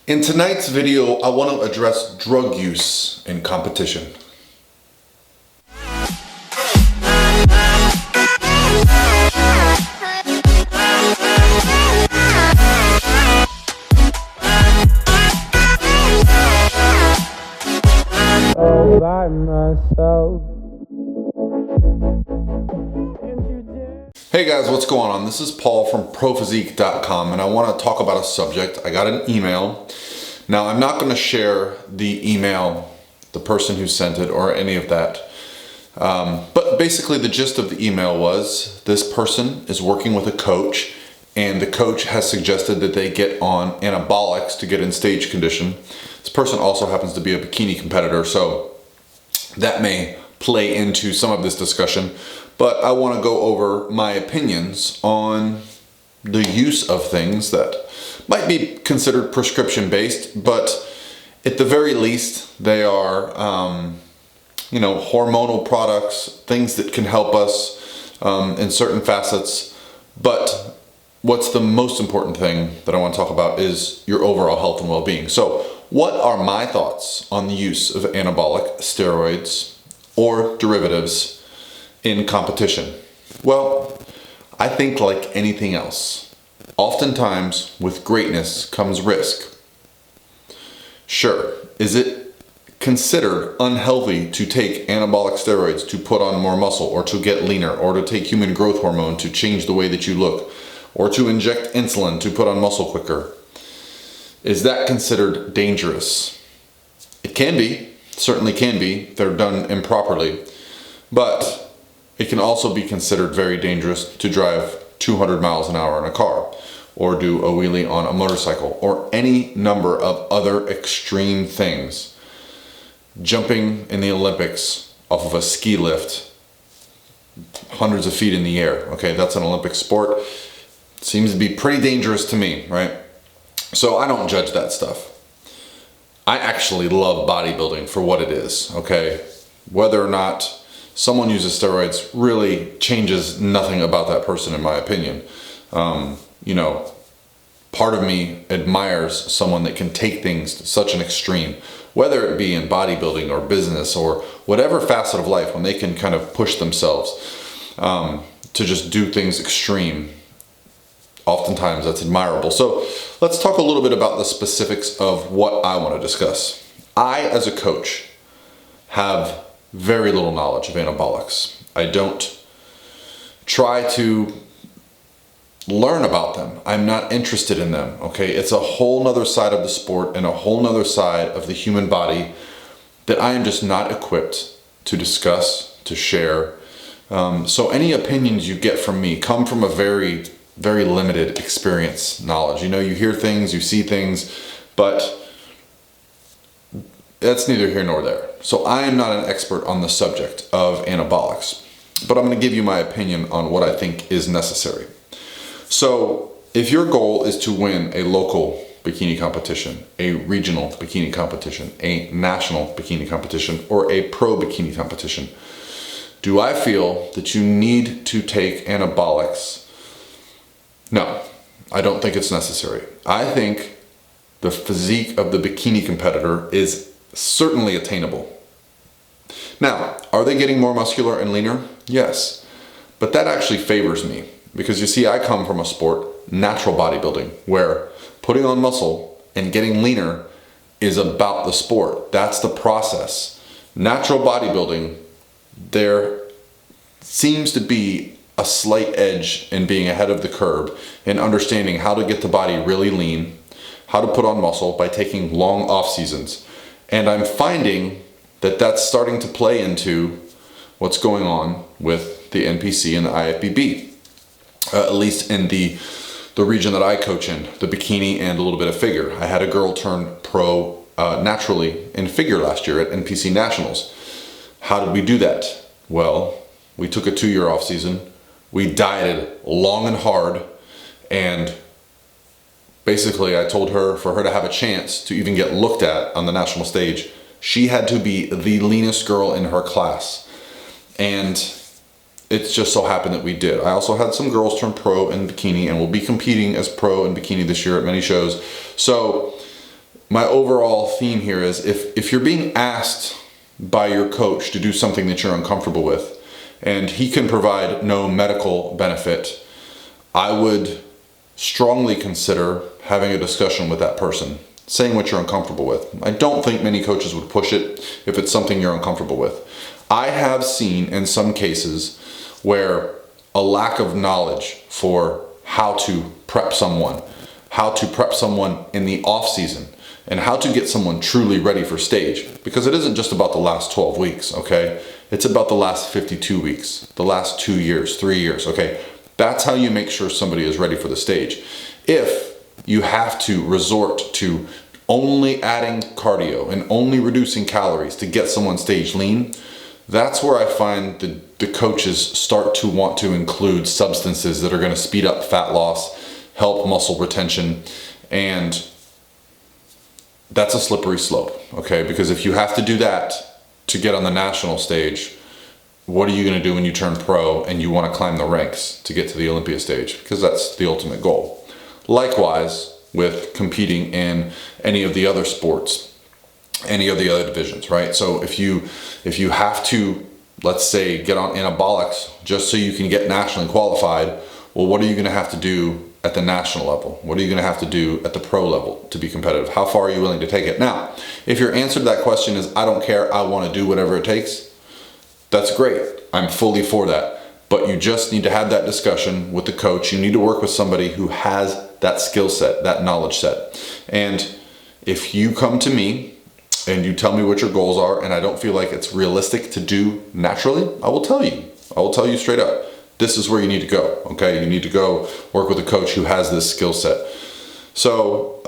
In tonight's video, I want to address drug use in competition. All by myself. Hey guys, what's going on? This is Paul from Physique.com, and I want to talk about a subject. I got an email. Now, I'm not going to share the email, the person who sent it, or any of that. But basically the gist of the email was this person is working with a coach, and the coach has suggested that they get on anabolics to get in stage condition. This person also happens to be a bikini competitor, so that may play into some of this discussion. But I want to go over my opinions on the use of things that might be considered prescription based, but at the very least they are hormonal products, things that can help us in certain facets. But what's the most important thing that I want to talk about is your overall health and well-being. So what are my thoughts on the use of anabolic steroids or derivatives in competition? Well, I think like anything else, oftentimes with greatness comes risk. Sure, is it considered unhealthy to take anabolic steroids to put on more muscle, or to get leaner, or to take human growth hormone to change the way that you look, or to inject insulin to put on muscle quicker? Is that considered dangerous? It can be, certainly can be, if they're done improperly, but it can also be considered very dangerous to drive 200 miles an hour in a car, or do a wheelie on a motorcycle, or any number of other extreme things. Jumping in the Olympics off of a ski lift, hundreds of feet in the air. Okay, that's an Olympic sport. Seems to be pretty dangerous to me, right? So I don't judge that stuff. I actually love bodybuilding for what it is, okay? Whether or not someone uses steroids really changes nothing about that person, in my opinion. Part of me admires someone that can take things to such an extreme, whether it be in bodybuilding or business or whatever facet of life, when they can kind of push themselves to just do things extreme. Oftentimes that's admirable. So let's talk a little bit about the specifics of what I want to discuss. I, as a coach, have very little knowledge of anabolics. I don't try to learn about them. I'm not interested in them, okay? It's a whole nother side of the sport and a whole nother side of the human body that I am just not equipped to discuss, to share. So any opinions you get from me come from a very, very limited experience knowledge. You hear things, you see things, but that's neither here nor there. So I am not an expert on the subject of anabolics, but I'm going to give you my opinion on what I think is necessary. So if your goal is to win a local bikini competition, a regional bikini competition, a national bikini competition, or a pro bikini competition, do I feel that you need to take anabolics? No, I don't think it's necessary. I think the physique of the bikini competitor is certainly attainable. Now, are they getting more muscular and leaner? Yes, but that actually favors me, because you see, I come from a sport, natural bodybuilding, where putting on muscle and getting leaner is about the sport. That's the process. Natural bodybuilding, there seems to be a slight edge in being ahead of the curve and understanding how to get the body really lean, how to put on muscle by taking long off seasons. And I'm finding that that's starting to play into what's going on with the NPC and the IFBB, at least in the region that I coach in, the bikini and a little bit of figure. I had a girl turn pro naturally in figure last year at NPC Nationals. How did we do that? Well, we took a 2-year off season. We dieted long and hard, and basically I told her, for her to have a chance to even get looked at on the national stage, she had to be the leanest girl in her class. And it just so happened that we did. I also had some girls turn pro in bikini, and will be competing as pro in bikini this year at many shows. So my overall theme here is if you're being asked by your coach to do something that you're uncomfortable with, and he can provide no medical benefit, I would strongly consider having a discussion with that person, saying what you're uncomfortable with. I don't think many coaches would push it if it's something you're uncomfortable with. I have seen in some cases where a lack of knowledge for how to prep someone in the off season, and how to get someone truly ready for stage. Because it isn't just about the last 12 weeks, okay? It's about the last 52 weeks, the last 2 years, 3 years, okay? That's how you make sure somebody is ready for the stage. If you have to resort to only adding cardio and only reducing calories to get someone stage lean, that's where I find the coaches start to want to include substances that are gonna speed up fat loss, help muscle retention, and that's a slippery slope, okay? Because if you have to do that to get on the national stage, what are you gonna do when you turn pro and you wanna climb the ranks to get to the Olympia stage? Because that's the ultimate goal. Likewise with competing in any of the other sports, any of the other divisions, right? So if you have to, let's say, get on anabolics just so you can get nationally qualified, well, what are you gonna have to do at the national level? What are you gonna have to do at the pro level to be competitive? How far are you willing to take it? Now, if your answer to that question is, I don't care, I wanna do whatever it takes, that's great. I'm fully for that. But you just need to have that discussion with the coach. You need to work with somebody who has that skill set, that knowledge set. And if you come to me and you tell me what your goals are and I don't feel like it's realistic to do naturally, I will tell you. I will tell you straight up. This is where you need to go, okay? You need to go work with a coach who has this skill set. So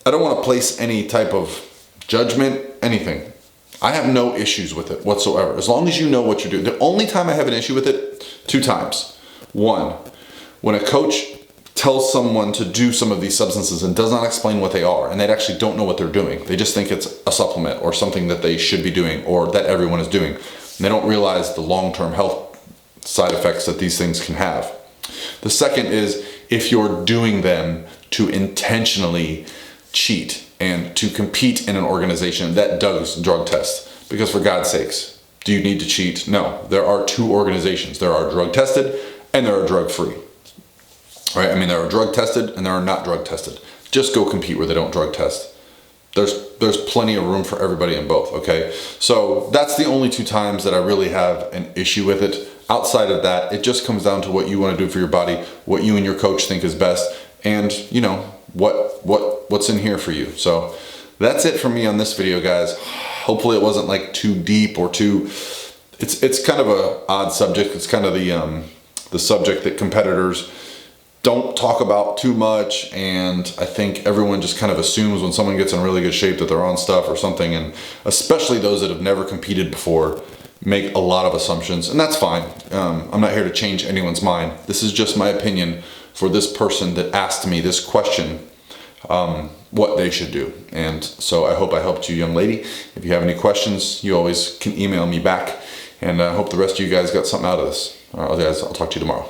I don't want to place any type of judgment, anything. I have no issues with it whatsoever, as long as you know what you're doing. The only time I have an issue with it, 2 times. One, when a coach tells someone to do some of these substances and does not explain what they are, and they actually don't know what they're doing. They just think it's a supplement or something that they should be doing or that everyone is doing. And they don't realize the long-term health side effects that these things can have. The second is if you're doing them to intentionally cheat and to compete in an organization that does drug tests. Because for God's sakes, do you need to cheat? No, there are 2 organizations. There are drug tested and there are drug free. Right? I mean, there are drug tested and there are not drug tested. Just go compete where they don't drug test. There's plenty of room for everybody in both, okay? So that's the only 2 times that I really have an issue with it. Outside of that, it just comes down to what you want to do for your body, what you and your coach think is best, and you know, what's in here for you. So that's it for me on this video, guys. Hopefully it wasn't like too deep or too, it's kind of a odd subject. It's kind of the subject that competitors don't talk about too much, and I think everyone just kind of assumes when someone gets in really good shape that they're on stuff or something, and especially those that have never competed before make a lot of assumptions, and that's fine. I'm not here to change anyone's mind. This is just my opinion for this person that asked me this question, what they should do. And so I hope I helped you, young lady. If you have any questions, you always can email me back, and I hope the rest of you guys got something out of this. All right, guys, I'll talk to you tomorrow.